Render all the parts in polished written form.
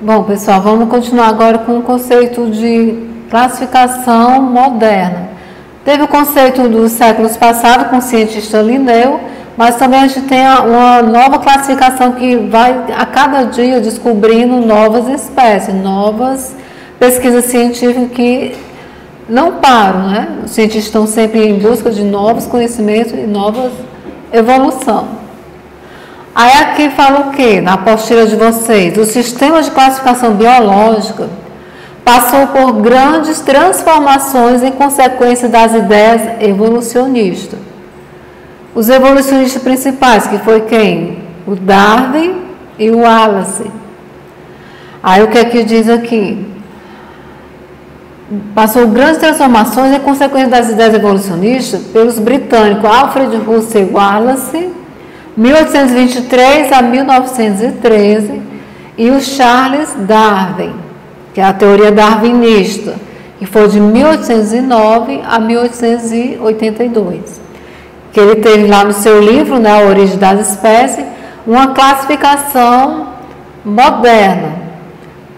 Bom, pessoal, vamos continuar agora com o conceito de classificação moderna. Teve o conceito dos séculos passados com o cientista Linneu, mas também a gente tem uma nova classificação que vai a cada dia descobrindo novas espécies, novas pesquisas científicas que não param, né? Os cientistas estão sempre em busca de novos conhecimentos e novas evolução. Aí aqui fala o quê? Na apostila de vocês, o sistema de classificação biológica passou por grandes transformações em consequência das ideias evolucionistas. Os evolucionistas principais, que foi quem? O Darwin e o Wallace. Aí o que é que diz aqui? Passou grandes transformações em consequência das ideias evolucionistas pelos britânicos Alfred Russel Wallace, 1823 a 1913, e o Charles Darwin, que é a teoria darwinista, que foi de 1809 a 1882. Que ele teve lá no seu livro, né, A Origem das Espécies, uma classificação moderna.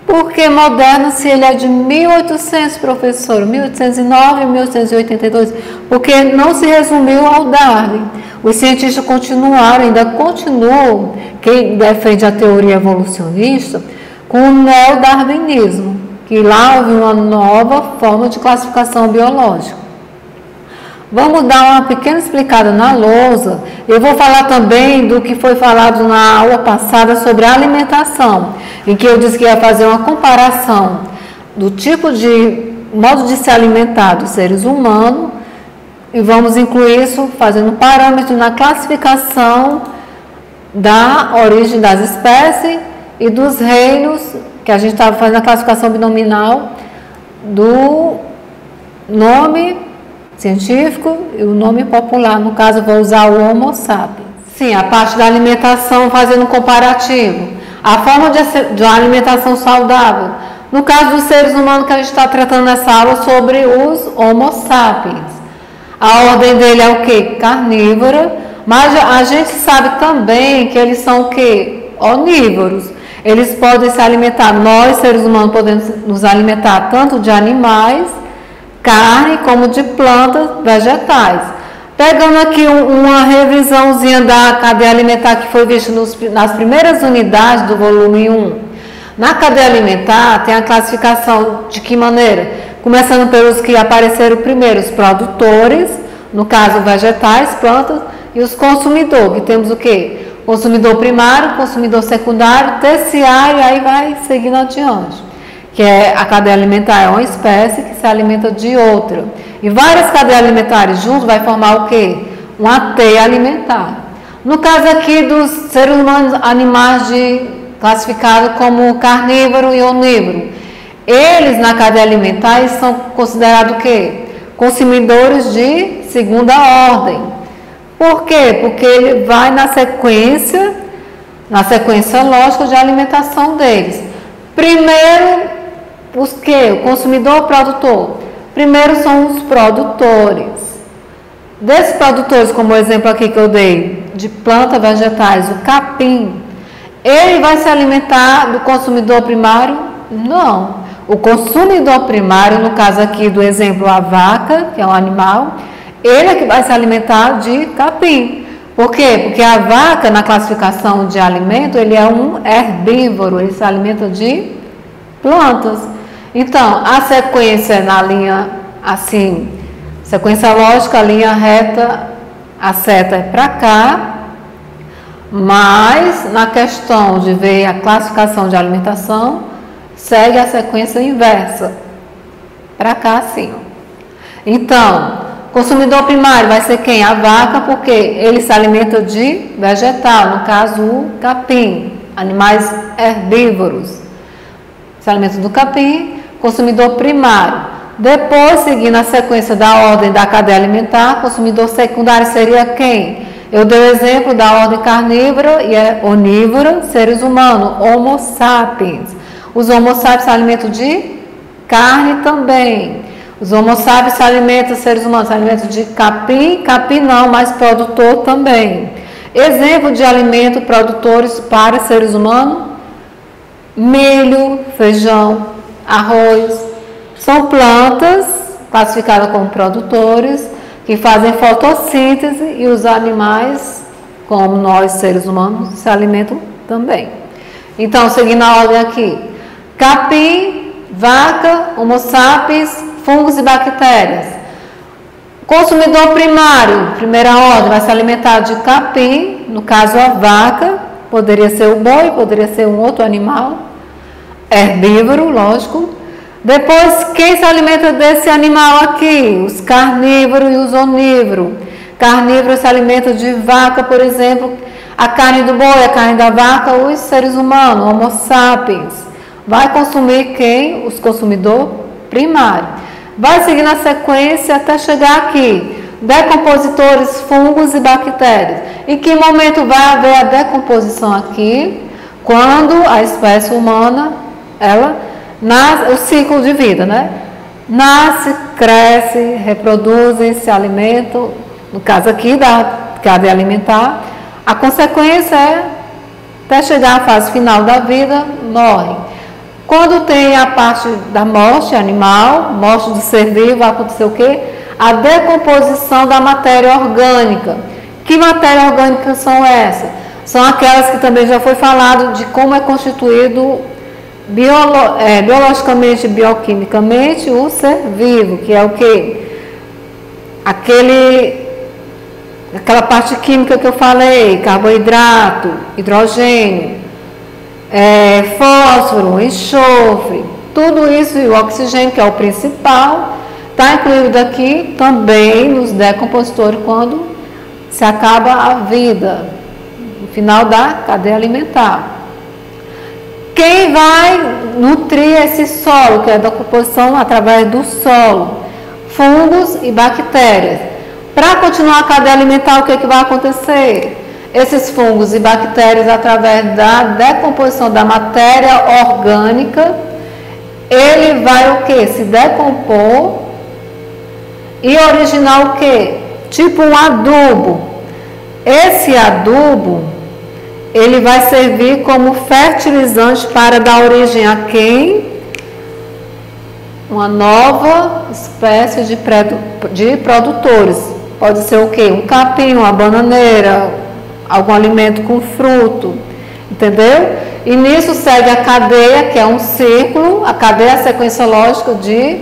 Por que moderna se ele é de 1800, professor? 1809 e 1882? Porque não se resumiu ao Darwin. Os cientistas continuaram, ainda continuam, quem defende a teoria evolucionista, com o neodarwinismo, que lá houve uma nova forma de classificação biológica. Vamos dar uma pequena explicada na lousa. Eu vou falar também do que foi falado na aula passada sobre a alimentação, em que eu disse que ia fazer uma comparação do tipo de modo de se alimentar dos seres humanos, e vamos incluir isso fazendo parâmetro na classificação da origem das espécies e dos reinos, que a gente estava fazendo a classificação binominal do nome científico e o nome popular. No caso, eu vou usar o Homo sapiens. Sim, a parte da alimentação, fazendo um comparativo. A forma de uma alimentação saudável. No caso dos seres humanos que a gente está tratando nessa aula sobre os Homo sapiens. A ordem dele é o quê? Carnívora, mas a gente sabe também que eles são o quê? Onívoros. Eles podem se alimentar, nós seres humanos podemos nos alimentar tanto de animais, carne, como de plantas, vegetais. Pegando aqui uma revisãozinha da cadeia alimentar que foi vista nas primeiras unidades do volume 1. Na cadeia alimentar tem a classificação de que maneira? Começando pelos que apareceram primeiro, os produtores, no caso vegetais, plantas, e os consumidores, que temos o quê? Consumidor primário, consumidor secundário, terciário, e aí vai seguindo adiante. Que é a cadeia alimentar é uma espécie que se alimenta de outra. E várias cadeias alimentares juntos vai formar o quê? Uma teia alimentar. No caso aqui dos seres humanos, animais classificados como carnívoro e onívoro, eles na cadeia alimentar eles são considerados o quê? Consumidores de segunda ordem. Por quê? Porque ele vai na sequência lógica de alimentação deles. Primeiro, os que? O consumidor ou produtor? Primeiro são os produtores. Desses produtores, como o exemplo aqui que eu dei, de plantas vegetais, o capim, ele vai se alimentar do consumidor primário? Não. O consumidor primário, no caso aqui do exemplo, a vaca, que é um animal, ele é que vai se alimentar de capim. Por quê? Porque a vaca, na classificação de alimento, ele é um herbívoro, ele se alimenta de plantas. Então, a sequência na linha, assim, sequência lógica, a linha reta, a seta é para cá, mas na questão de ver a classificação de alimentação, segue a sequência inversa, para cá assim. Então, consumidor primário vai ser quem? A vaca, porque ele se alimenta de vegetal, no caso o capim, animais herbívoros. Se alimenta do capim, consumidor primário. Depois, seguindo a sequência da ordem da cadeia alimentar, consumidor secundário seria quem? Eu dei o exemplo da ordem carnívora e onívora, seres humanos, Homo sapiens. Os Homo sapiens se alimentam de carne também. Os Homo sapiens se alimentam, seres humanos, se alimentam de capim, capim não, mas produtor também. Exemplo de alimento produtores para seres humanos, milho, feijão, arroz. São plantas classificadas como produtores que fazem fotossíntese e os animais, como nós seres humanos, se alimentam também. Então, seguindo a ordem aqui: capim, vaca, homo sapiens, fungos e bactérias. Consumidor primário, primeira ordem, vai se alimentar de capim, no caso a vaca, poderia ser o boi, poderia ser um outro animal, herbívoro, lógico. Depois, quem se alimenta desse animal aqui? Os carnívoros e os onívoros. Carnívoros se alimentam de vaca, por exemplo, a carne do boi, a carne da vaca, os seres humanos, homo sapiens. Vai consumir quem? Os consumidores primários. Vai seguir na sequência até chegar aqui. Decompositores, fungos e bactérias. Em que momento vai haver a decomposição aqui? Quando a espécie humana, o ciclo de vida, né? Nasce, cresce, reproduzem, se alimentam. No caso aqui da cadeia alimentar, a consequência é, até chegar à fase final da vida, morrem. Quando tem a parte da morte animal, morte do ser vivo, vai acontecer o quê? A decomposição da matéria orgânica. Que matéria orgânica são essas? São aquelas que também já foi falado de como é constituído biologicamente, bioquimicamente o ser vivo, que é o quê? Aquela parte química que eu falei, carboidrato, hidrogênio, fósforo, enxofre, tudo isso, e o oxigênio, que é o principal, está incluído aqui também nos decompositores quando se acaba a vida, no final da cadeia alimentar. Quem vai nutrir esse solo, que é a decomposição através do solo? Fungos e bactérias. Para continuar a cadeia alimentar, o que vai acontecer? Esses fungos e bactérias, através da decomposição da matéria orgânica, ele vai o quê? Se decompor e originar o quê? Tipo um adubo. Esse adubo, ele vai servir como fertilizante para dar origem a quem? Uma nova espécie de produtores. Pode ser o quê? Um capim, uma bananeira, algum alimento com fruto, entendeu? E nisso segue a cadeia, que é um círculo, a cadeia, a sequência lógica de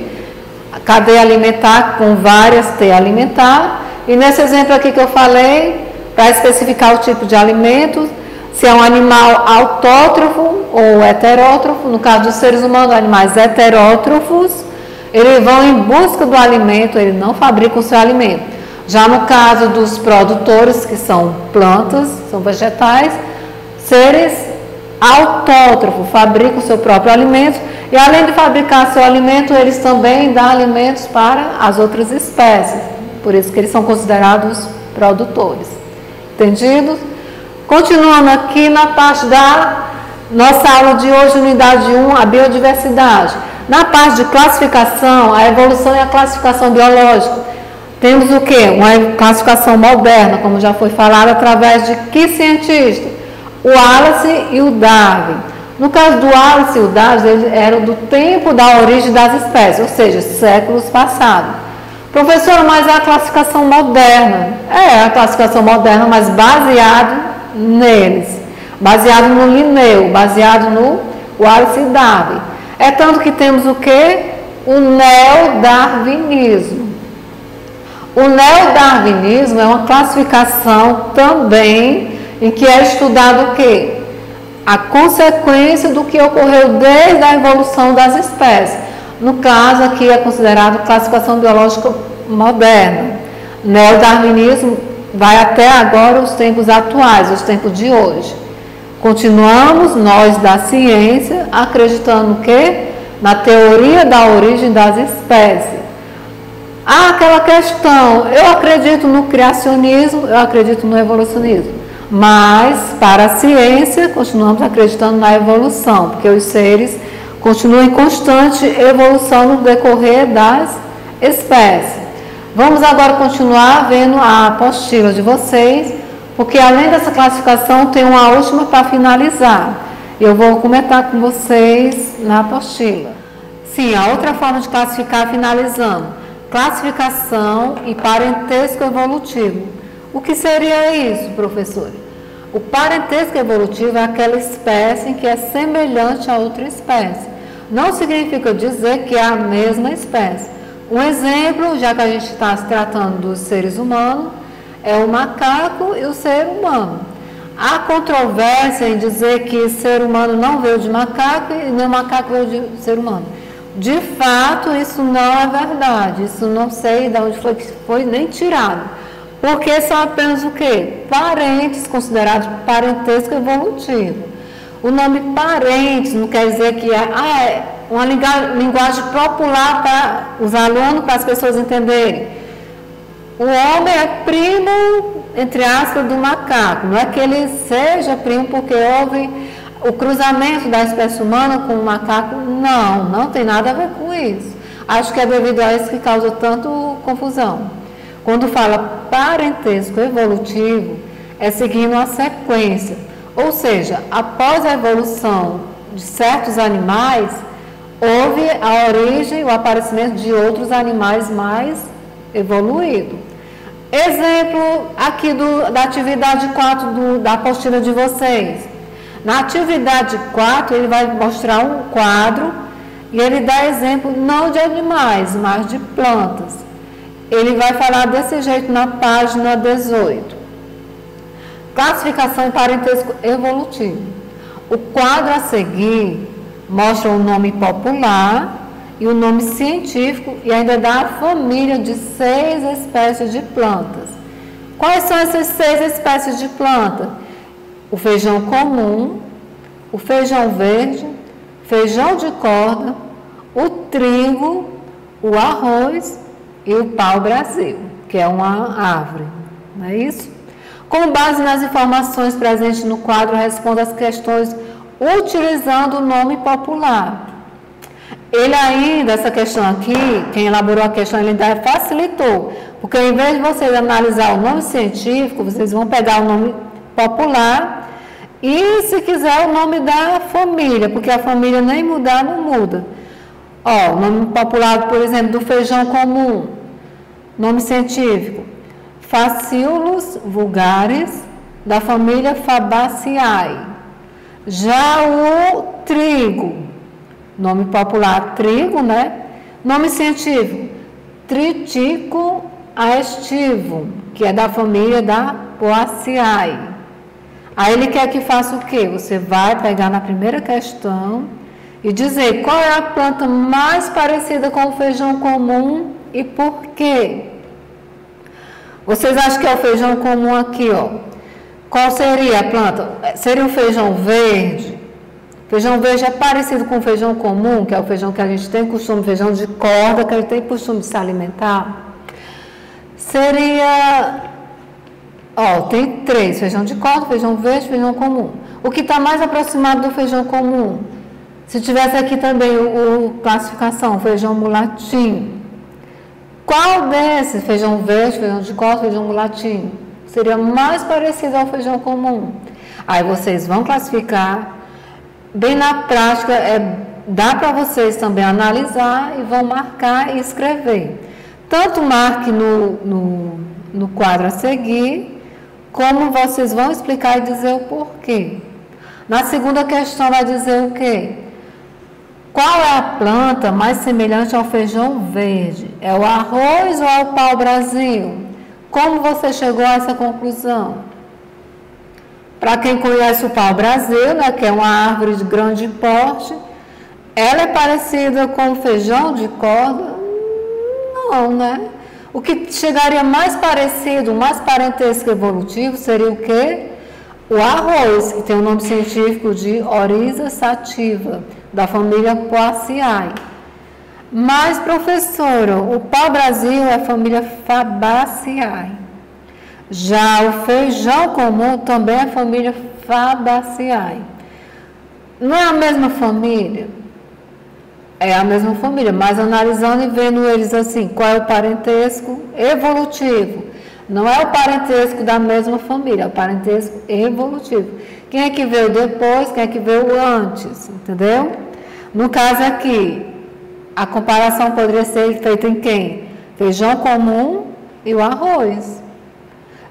cadeia alimentar com várias T alimentar. E nesse exemplo aqui que eu falei, para especificar o tipo de alimento, se é um animal autótrofo ou heterótrofo, no caso dos seres humanos, animais heterótrofos, eles vão em busca do alimento, eles não fabricam o seu alimento. Já no caso dos produtores, que são plantas, são vegetais, seres autótrofos, fabricam o seu próprio alimento e além de fabricar seu alimento, eles também dão alimentos para as outras espécies. Por isso que eles são considerados produtores. Entendido? Continuando aqui na parte da nossa aula de hoje, unidade 1, a biodiversidade. Na parte de classificação, a evolução e a classificação biológica. Temos o quê? Uma classificação moderna, como já foi falado, através de que cientistas? O Wallace e o Darwin. No caso do Wallace e o Darwin, eles eram do tempo da origem das espécies, ou seja, séculos passados. Professora, mas é a classificação moderna. É a classificação moderna, mas baseado neles. Baseado no Linneu, baseado no Wallace e Darwin. É tanto que temos o quê? O neodarwinismo. O neodarwinismo é uma classificação também em que é estudado o quê? A consequência do que ocorreu desde a evolução das espécies. No caso aqui é considerado classificação biológica moderna. Neodarwinismo vai até agora os tempos atuais, os tempos de hoje. Continuamos, nós da ciência, acreditando no quê? Na teoria da origem das espécies. Aquela questão, eu acredito no criacionismo, eu acredito no evolucionismo, mas para a ciência continuamos acreditando na evolução, porque os seres continuam em constante evolução no decorrer das espécies. Vamos agora continuar vendo a apostila de vocês, porque além dessa classificação tem uma última para finalizar. Eu vou comentar com vocês na apostila. Sim, a outra forma de classificar, finalizando, classificação e parentesco evolutivo. O que seria isso, professor? O parentesco evolutivo é aquela espécie que é semelhante a outra espécie. Não significa dizer que é a mesma espécie. Um exemplo, já que a gente está se tratando dos seres humanos, é o macaco e o ser humano. Há controvérsia em dizer que ser humano não veio de macaco e nem macaco veio de ser humano. De fato, isso não é verdade. Isso não sei de onde foi nem tirado. Porque são apenas o quê? Parentes, considerados parentesco evolutivo. O nome parentes não quer dizer que é uma linguagem popular para os alunos, para as pessoas entenderem. O homem é primo, entre aspas, do macaco. Não é que ele seja primo porque houve o cruzamento da espécie humana com o macaco. Não, não tem nada a ver com isso. Acho que é devido a isso que causa tanto confusão. Quando fala parentesco evolutivo, é seguindo uma sequência. Ou seja, após a evolução de certos animais, houve a origem, o aparecimento de outros animais mais evoluídos. Exemplo aqui da atividade 4 da apostila de vocês. Na atividade 4, ele vai mostrar um quadro e ele dá exemplo não de animais, mas de plantas. Ele vai falar desse jeito na página 18. Classificação e parentesco evolutivo. O quadro a seguir mostra o nome popular e o nome científico e ainda dá a família de 6 espécies de plantas. Quais são essas 6 espécies de planta? O feijão comum, o feijão verde, feijão de corda, o trigo, o arroz e o pau-brasil, que é uma árvore, não é isso? Com base nas informações presentes no quadro, responda as questões utilizando o nome popular. Ele ainda, essa questão aqui, quem elaborou a questão, ele ainda facilitou, porque ao invés de vocês analisar o nome científico, vocês vão pegar o nome popular e, se quiser, o nome da família, porque a família nem mudar, não muda. Ó, o nome popular, por exemplo, do feijão comum, nome científico, Phaceolus vulgaris, da família Fabaceae. Já o trigo, nome popular trigo, né? Nome científico, Tritico aestivum, que é da família da Poaceae. Aí ele quer que faça o quê? Você vai pegar na primeira questão e dizer qual é a planta mais parecida com o feijão comum e por quê. Vocês acham que é o feijão comum aqui, ó? Qual seria a planta? Seria o feijão verde? O feijão verde é parecido com o feijão comum, que é o feijão que a gente tem costume, feijão de corda, que a gente tem costume de se alimentar. Seria, ó, tem 3, feijão de corda, feijão verde, feijão comum. O que está mais aproximado do feijão comum? Se tivesse aqui também o classificação, feijão mulatinho. Qual desses, feijão verde, feijão de corda, feijão mulatinho, seria mais parecido ao feijão comum? Aí vocês vão classificar. Bem na prática, dá para vocês também analisar e vão marcar e escrever. Tanto marque no quadro a seguir, como vocês vão explicar e dizer o porquê. Na segunda questão vai dizer o quê? Qual é a planta mais semelhante ao feijão verde? É o arroz ou é o pau-brasil? Como você chegou a essa conclusão? Para quem conhece o pau-brasil, né, que é uma árvore de grande porte, ela é parecida com o feijão de corda? Não, né? O que chegaria mais parecido, mais parentesco evolutivo, seria o quê? O arroz, que tem o nome científico de Oryza sativa, da família Poaceae. Mas, professora, o pau-brasil é a família Fabaceae. Já o feijão comum também é a família Fabaceae. Não é a mesma família? É a mesma família, mas analisando e vendo eles assim, qual é o parentesco evolutivo? Não é o parentesco da mesma família, é o parentesco evolutivo, Quem é que veio depois, quem é que veio antes, entendeu? No caso aqui, a comparação poderia ser feita em quem? Feijão comum e o arroz.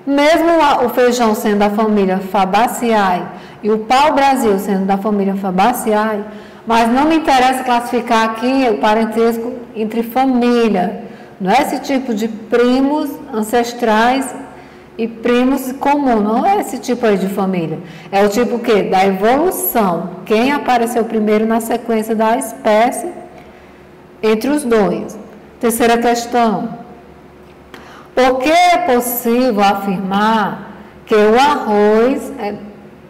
Mesmo o feijão sendo da família Fabaceae e o pau-brasil sendo da família Fabaceae, mas não me interessa classificar aqui o parentesco entre família. Não é esse tipo de primos ancestrais e primos comuns, não é esse tipo aí de família. É o tipo que? Da evolução. Quem apareceu primeiro na sequência da espécie entre os dois. Terceira questão. Por que é possível afirmar que o arroz é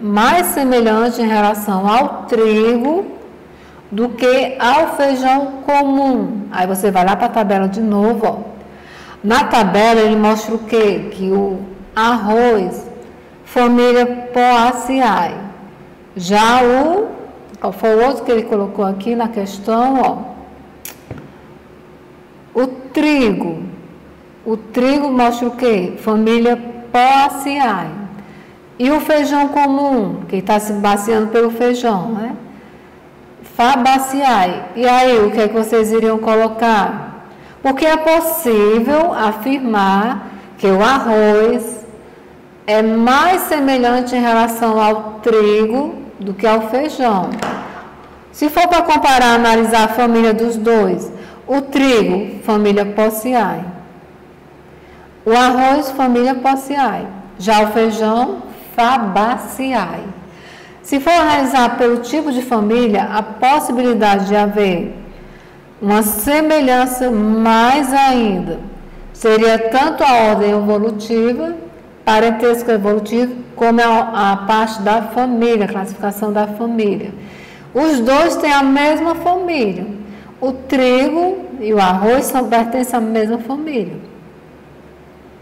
mais semelhante em relação ao trigo do que ao feijão comum? Aí você vai lá para a tabela de novo, ó. Na tabela ele mostra o quê? Que o arroz, família Poaceae. Já qual foi o outro que ele colocou aqui na questão, ó? O trigo mostra o quê? Família Poaceae. E o feijão comum, que está se baseando pelo feijão, né? Fabaceae. E aí, o que é que vocês iriam colocar? Porque é possível afirmar que o arroz é mais semelhante em relação ao trigo do que ao feijão. Se for para comparar, analisar a família dos dois, o trigo, família Poaceae. O arroz, família Poaceae. Já o feijão, Fabaceae. Se for analisar pelo tipo de família, a possibilidade de haver uma semelhança mais ainda seria tanto a ordem evolutiva, parentesco evolutivo, como a parte da família, a classificação da família. Os dois têm a mesma família. O trigo e o arroz pertencem à mesma família.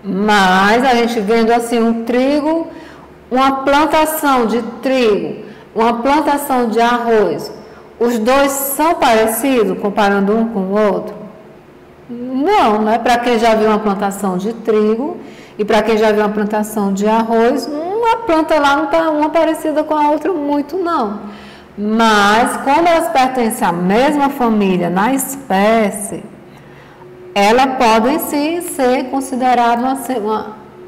Mas a gente vendo assim um trigo, uma plantação de trigo, uma plantação de arroz, os dois são parecidos, comparando um com o outro? Não, não é para quem já viu uma plantação de trigo e para quem já viu uma plantação de arroz, uma planta lá não está uma parecida com a outra muito não. Mas como elas pertencem à mesma família na espécie, elas podem sim ser consideradas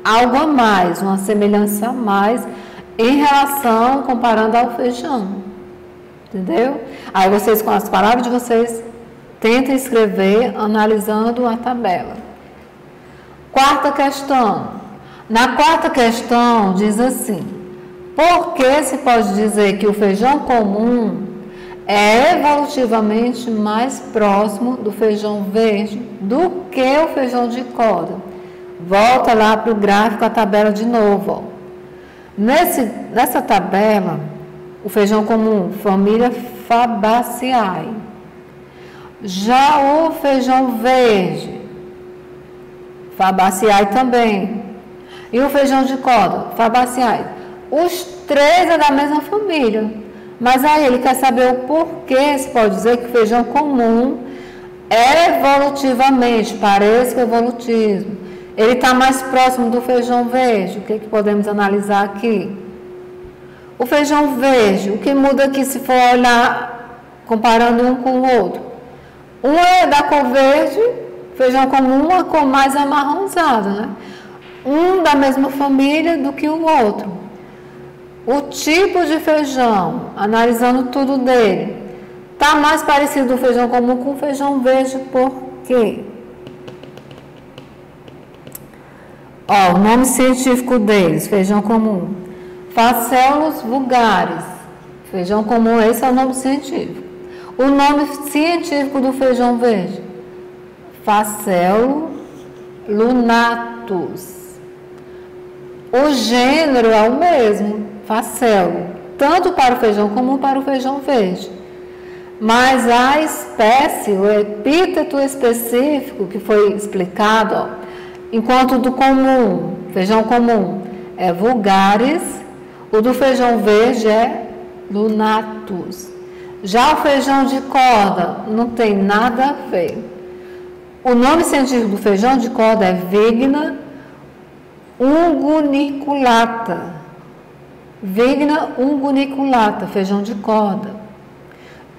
algo a mais, uma semelhança a mais em relação, comparando ao feijão. Entendeu? Aí vocês, com as palavras de vocês, tentem escrever analisando a tabela. Quarta questão. Na quarta questão diz assim: por que se pode dizer que o feijão comum é evolutivamente mais próximo do feijão verde do que o feijão de corda? Volta lá para o gráfico, a tabela de novo. Ó. Nessa tabela, o feijão comum, família Fabaceae. Já o feijão verde, Fabaceae também. E o feijão de corda, Fabaceae. Os três é da mesma família. Mas aí ele quer saber o porquê se pode dizer que o feijão comum evolutivamente, parece evolutivo, ele está mais próximo do feijão verde. O que podemos analisar aqui? O feijão verde, o que muda aqui se for olhar comparando um com o outro? Um é da cor verde, feijão comum, uma cor mais amarronzada, né? Um da mesma família do que o outro. O tipo de feijão, analisando tudo dele, está mais parecido o feijão comum com o feijão verde, por quê? Ó, o nome científico deles, feijão comum, Phaceolus vulgaris. Feijão comum, esse é o nome científico. O nome científico do feijão verde, Phaceolus lunatus. O gênero é o mesmo, Phaceolus, tanto para o feijão comum como para o feijão verde. Mas a espécie, o epíteto específico que foi explicado, ó, enquanto o do comum, feijão comum, é vulgaris, o do feijão verde é lunatus. Já o feijão de corda não tem nada a ver. O nome científico do feijão de corda é Vigna unguniculata. Vigna unguniculata, feijão de corda.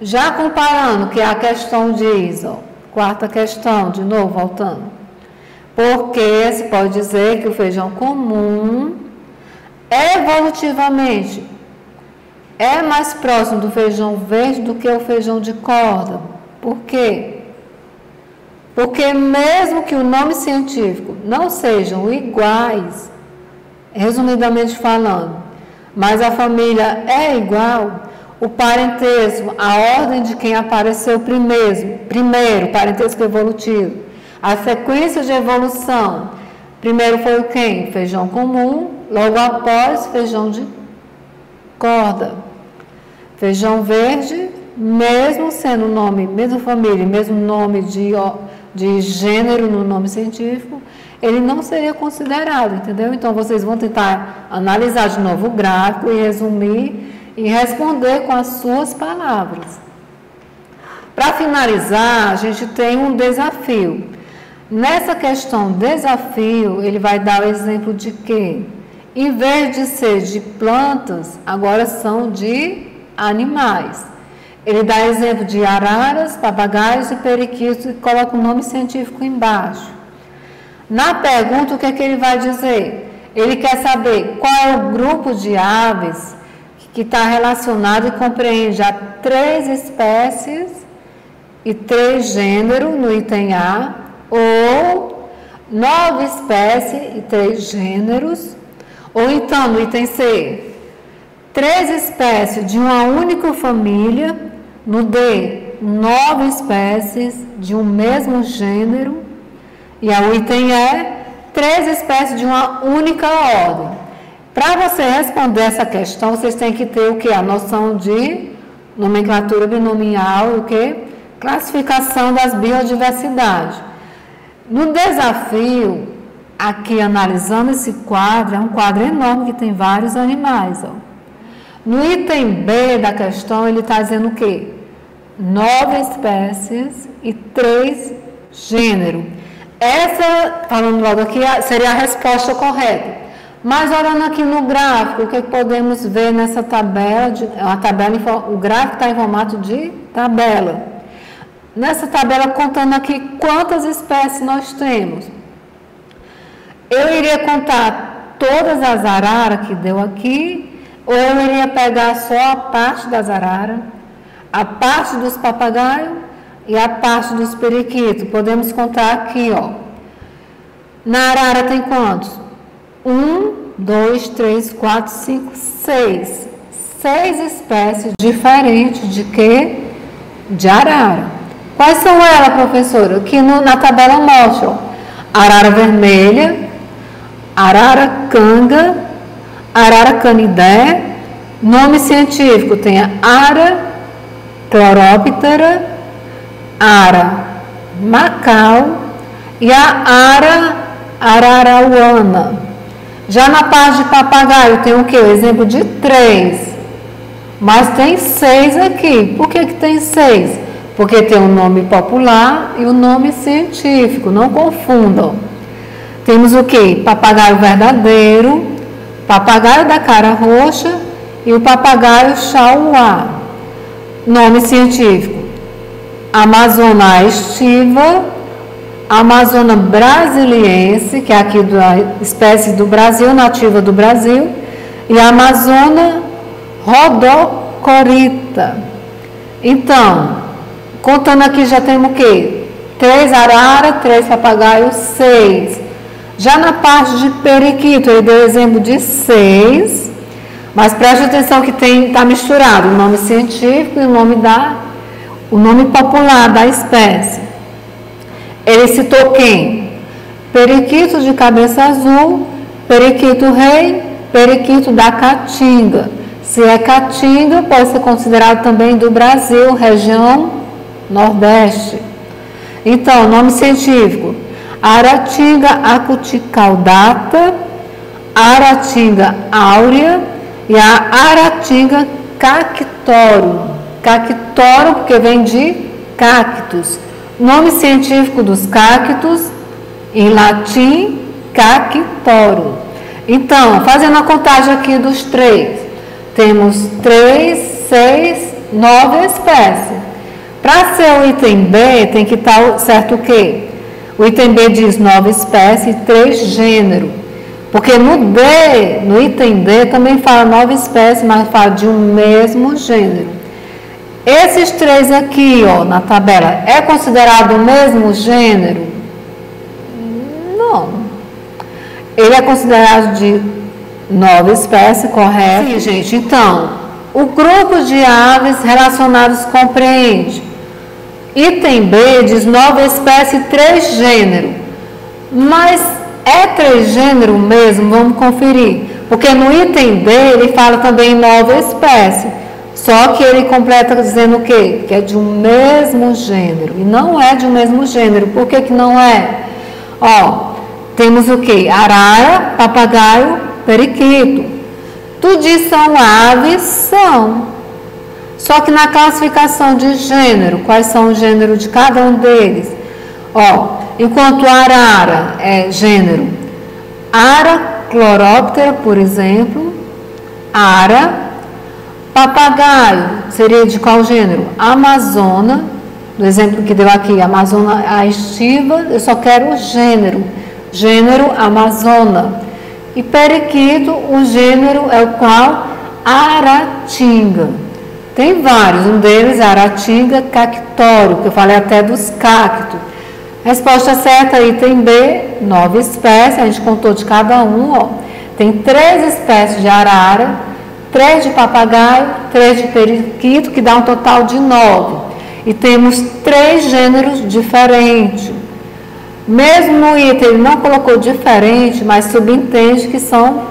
Já comparando, que a questão diz, ó, quarta questão, de novo, voltando. Porque se pode dizer que o feijão comum, evolutivamente, é mais próximo do feijão verde do que o feijão de corda. Por quê? Porque mesmo que o nome científico não sejam iguais, resumidamente falando, mas a família é igual, o parentesco, a ordem de quem apareceu primeiro, parentesco evolutivo, a sequência de evolução, primeiro foi o quem? Feijão comum, logo após feijão de corda. Feijão verde, mesmo sendo nome, mesma família, mesmo nome de gênero no nome científico, ele não seria considerado, entendeu? Então, vocês vão tentar analisar de novo o gráfico e resumir e responder com as suas palavras. Para finalizar, a gente tem um desafio. Nessa questão desafio, ele vai dar o exemplo de que, em vez de ser de plantas, agora são de animais. Ele dá exemplo de araras, papagaios e periquitos e coloca o nome científico embaixo. Na pergunta, o que é que ele vai dizer? Ele quer saber qual é o grupo de aves que está relacionado e compreende a 3 espécies e 3 gêneros no item A, ou 9 espécies e 3 gêneros, ou então no item C, 3 espécies de uma única família, no D, 9 espécies de um mesmo gênero, e o item E, 3 espécies de uma única ordem. Para você responder essa questão, vocês têm que ter o que? A noção de nomenclatura binomial e o que? Classificação das biodiversidades. No desafio, aqui analisando esse quadro, é um quadro enorme que tem vários animais. Ó. No item B da questão, ele está dizendo o quê? 9 espécies e 3 gêneros. Essa, falando logo aqui, seria a resposta correta. Mas olhando aqui no gráfico, o que podemos ver nessa tabela? O gráfico está em formato de tabela. Nessa tabela, contando aqui quantas espécies nós temos. Eu iria contar todas as araras que deu aqui, ou eu iria pegar só a parte das araras, a parte dos papagaios e a parte dos periquitos. Podemos contar aqui, ó. Na arara tem quantos? 1, 2, 3, 4, 5, 6. 6 espécies diferentes de quê? De arara. Quais são elas, professora? Aqui na tabela mostra, ó. Arara vermelha, arara canga, arara canidé. Nome científico tem a Ara chloroptera, Ara macau e a ararauana. Já na parte de papagaio tem o que? O exemplo de 3, mas tem 6 aqui. Por que tem 6? Porque tem o nome popular e o nome científico, não confundam. Temos o que? Papagaio verdadeiro, papagaio da cara roxa e o papagaio chauá. Nome científico: Amazona estiva, Amazona brasiliense, que é aqui da espécie do Brasil, nativa do Brasil, e a Amazona rodocorita. Então, contando aqui já temos o quê? 3 araras, 3 papagaios, 6. Já na parte de periquito, ele deu exemplo de 6, mas preste atenção que está misturado o nome científico e o nome popular da espécie. Ele citou quem? Periquito de cabeça azul, periquito rei, periquito da caatinga. Se é caatinga, pode ser considerado também do Brasil, região Nordeste. Então, nome científico: Aratinga acuticaudata, Aratinga áurea e a Aratinga cactorum. Cactorum porque vem de cactus. Nome científico dos cactos, em latim, cactorum. Então, fazendo a contagem aqui dos 3. Temos 3, 6, 9 espécies. Para ser o item B, tem que estar certo o quê? O item B diz 9 espécies e 3 gêneros. Porque no D, no item D, também fala 9 espécies, mas fala de um mesmo gênero. Esses 3 aqui, ó, na tabela, é considerado o mesmo gênero? Não. Ele é considerado de 9 espécies, correto? Sim, gente. Então, o grupo de aves relacionadas compreende. Item B diz 9 espécies e 3 gêneros. Mas é 3 gêneros mesmo? Vamos conferir. Porque no item D ele fala também 9 espécies. Só que ele completa dizendo o quê? Que é de um mesmo gênero. E não é de um mesmo gênero. Por que que não é? Ó, temos o quê? Arara, papagaio, periquito. Tudo são aves? São. Só que na classificação de gênero, quais são os gêneros de cada um deles? Ó, enquanto arara é gênero Aracloróptera, por exemplo, ara. Papagaio seria de qual gênero? Amazona, do exemplo que deu aqui, Amazona a estiva, eu só quero o gênero, gênero Amazona. E periquito, o gênero é o qual? Aratinga. Tem vários, um deles é Aratinga cactório, que eu falei até dos cactos. Resposta certa, item B, 9 espécies, a gente contou de cada um, ó. Tem 3 espécies de arara, 3 de papagaio, 3 de periquito, que dá um total de 9. E temos 3 gêneros diferentes. Mesmo no item ele não colocou diferente, mas subentende que são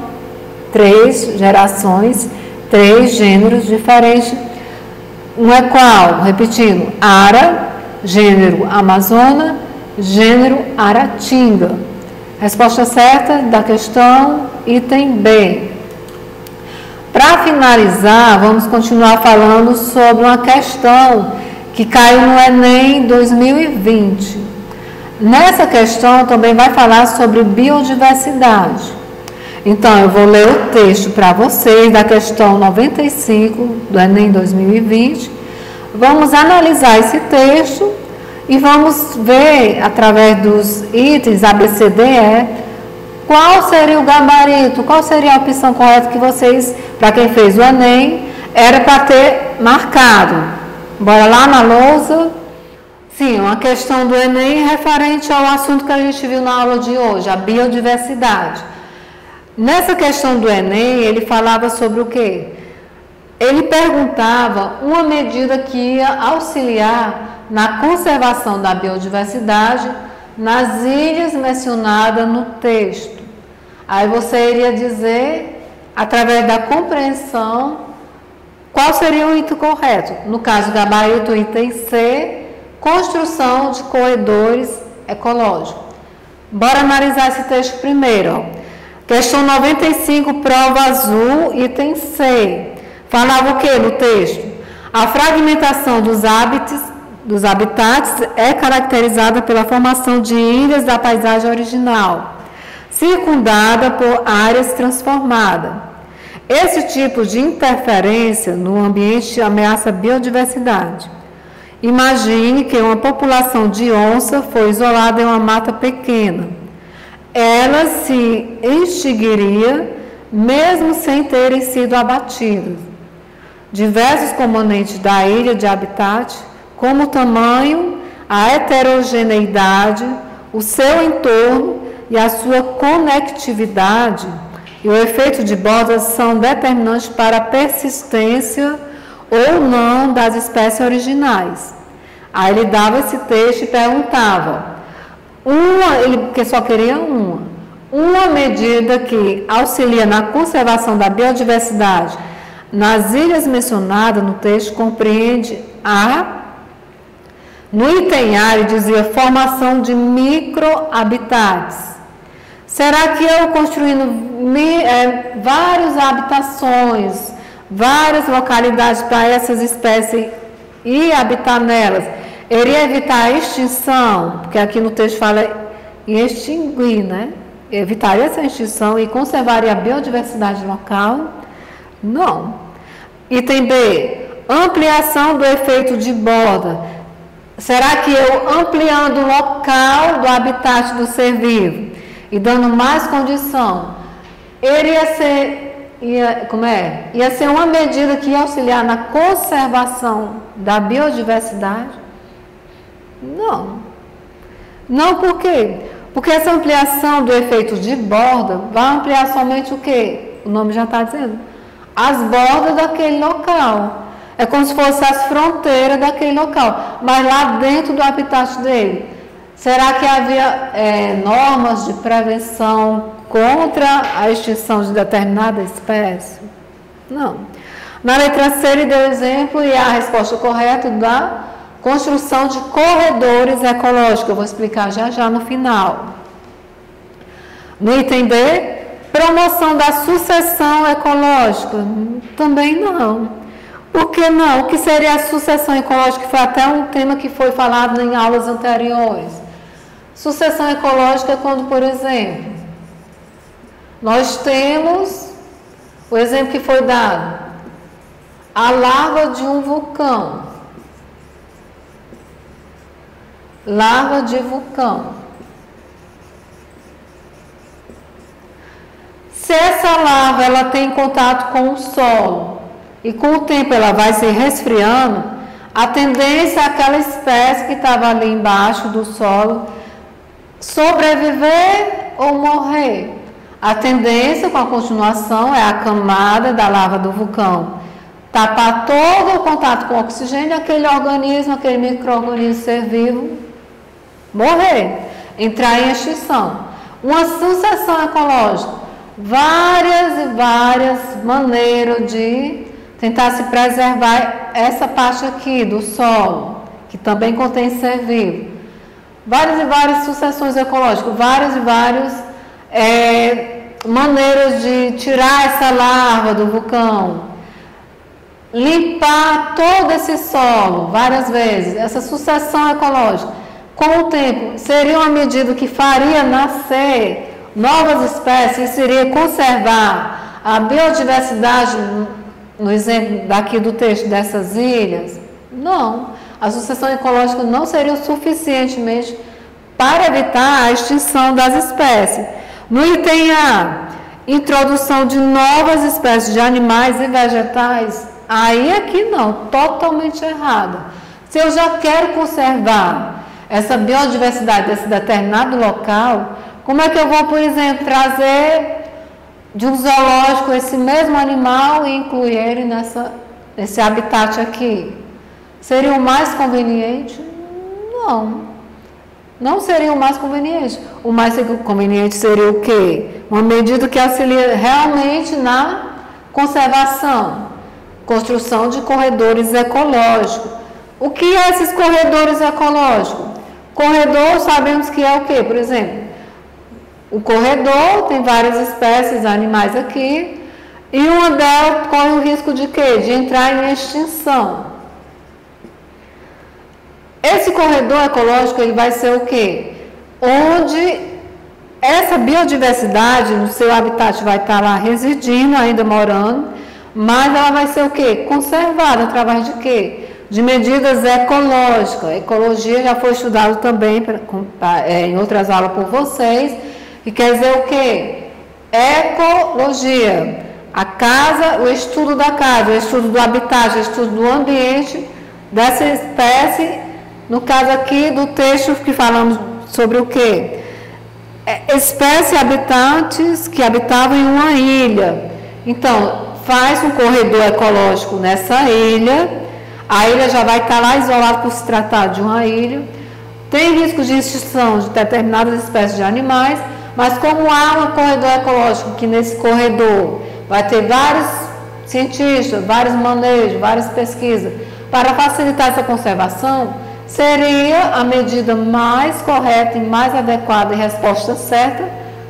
3 gerações, 3 gêneros diferentes. Um é qual? Repetindo, ara, gênero Amazona, gênero Aratinga. Resposta certa da questão, item B. Para finalizar, vamos continuar falando sobre uma questão que caiu no Enem 2020. Nessa questão também vai falar sobre biodiversidade. Então, eu vou ler o texto para vocês da questão 95 do Enem 2020. Vamos analisar esse texto e vamos ver, através dos itens ABCDE, qual seria o gabarito, qual seria a opção correta que vocês, para quem fez o Enem, era para ter marcado. Bora lá na lousa. Sim, uma questão do Enem referente ao assunto que a gente viu na aula de hoje, a biodiversidade. Nessa questão do Enem, ele falava sobre o quê? Ele perguntava uma medida que ia auxiliar na conservação da biodiversidade nas ilhas mencionadas no texto. Aí você iria dizer, através da compreensão, qual seria o item correto. No caso, gabarito, o item C, construção de corredores ecológicos. Bora analisar esse texto primeiro. Ó. Questão 95, prova azul, item C. Falava o que no texto? A fragmentação dos habitats é caracterizada pela formação de ilhas da paisagem original, circundada por áreas transformadas. Esse tipo de interferência no ambiente ameaça a biodiversidade. Imagine que uma população de onça foi isolada em uma mata pequena. Ela se extinguiria mesmo sem terem sido abatidas. Diversos componentes da ilha de habitat, como o tamanho, a heterogeneidade, o seu entorno e a sua conectividade e o efeito de borda são determinantes para a persistência ou não das espécies originais. Aí ele dava esse texto e perguntava, porque só queria uma medida que auxilia na conservação da biodiversidade nas ilhas mencionadas no texto compreende no item A, ele dizia formação de microhabitats. Será que eu construindo várias habitações, várias localidades para essas espécies e habitar nelas, iria evitar a extinção? Porque aqui no texto fala em extinguir, né? Evitaria essa extinção e conservaria a biodiversidade local? Não. Item B, ampliação do efeito de borda. Será que eu ampliando o local do habitat do ser vivo e dando mais condição, ele ia ser uma medida que ia auxiliar na conservação da biodiversidade? Não. Não, por quê? Porque essa ampliação do efeito de borda vai ampliar somente o quê? O nome já está dizendo. As bordas daquele local. É como se fosse as fronteiras daquele local. Mas lá dentro do habitat dele. Será que havia normas de prevenção contra a extinção de determinada espécie? Não. Na letra C ele deu exemplo e a resposta correta da construção de corredores ecológicos. Eu vou explicar já no final. No item D, promoção da sucessão ecológica. Também não. Por que não? O que seria a sucessão ecológica? Foi até um tema que foi falado em aulas anteriores. Sucessão ecológica é quando, por exemplo, nós temos o exemplo que foi dado, a larva de um vulcão. Larva de vulcão. Se essa larva ela tem contato com o solo e com o tempo ela vai se resfriando, a tendência é aquela espécie que estava ali embaixo do solo sobreviver ou morrer. A tendência com a continuação é a camada da lava do vulcão tapar todo o contato com o oxigênio, aquele organismo, aquele micro-organismo ser vivo, morrer, entrar em extinção. Uma sucessão ecológica, várias e várias maneiras de tentar se preservar essa parte aqui do solo, que também contém ser vivo. Várias e várias sucessões ecológicas, várias e várias maneiras de tirar essa larva do vulcão, limpar todo esse solo várias vezes. Essa sucessão ecológica, com o tempo, seria uma medida que faria nascer novas espécies, seria conservar a biodiversidade, no exemplo daqui do texto dessas ilhas? Não. A sucessão ecológica não seria o suficientemente para evitar a extinção das espécies. No item A, introdução de novas espécies de animais e vegetais, aí aqui não, totalmente errado. Se eu já quero conservar essa biodiversidade desse determinado local, como é que eu vou, por exemplo, trazer de um zoológico esse mesmo animal e incluir ele nesse habitat aqui? Seria o mais conveniente? Não. Não seria o mais conveniente. O mais conveniente seria o quê? Uma medida que auxilia realmente na conservação, construção de corredores ecológicos. O que é esses corredores ecológicos? Corredor, sabemos que é o quê? Por exemplo, o corredor tem várias espécies de animais aqui e uma delas corre o risco de quê? De entrar em extinção. Esse corredor ecológico ele vai ser o quê? Onde essa biodiversidade no seu habitat vai estar lá residindo, ainda morando, mas ela vai ser o quê? Conservada através de quê? De medidas ecológicas. A ecologia já foi estudado também em outras aulas por vocês, e quer dizer o quê? Ecologia. A casa, o estudo da casa, o estudo do habitat, o estudo do ambiente dessa espécie. No caso aqui do texto que falamos sobre o quê? Espécies habitantes que habitavam em uma ilha. Então, faz um corredor ecológico nessa ilha, a ilha já vai estar lá isolada por se tratar de uma ilha, tem risco de extinção de determinadas espécies de animais, mas como há um corredor ecológico que nesse corredor vai ter vários cientistas, vários manejos, várias pesquisas, para facilitar essa conservação, seria a medida mais correta e mais adequada e resposta certa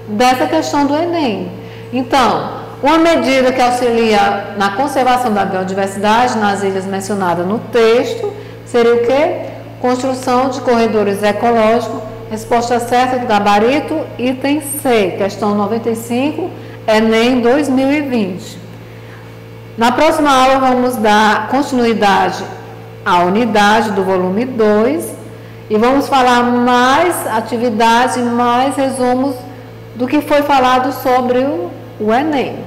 dessa questão do Enem. Então, uma medida que auxilia na conservação da biodiversidade nas ilhas mencionadas no texto seria o quê? Construção de corredores ecológicos. Resposta certa do gabarito, item C, questão 95, Enem 2020. Na próxima aula vamos dar continuidade à unidade do volume 2 e vamos falar mais atividades, mais resumos do que foi falado sobre o Enem.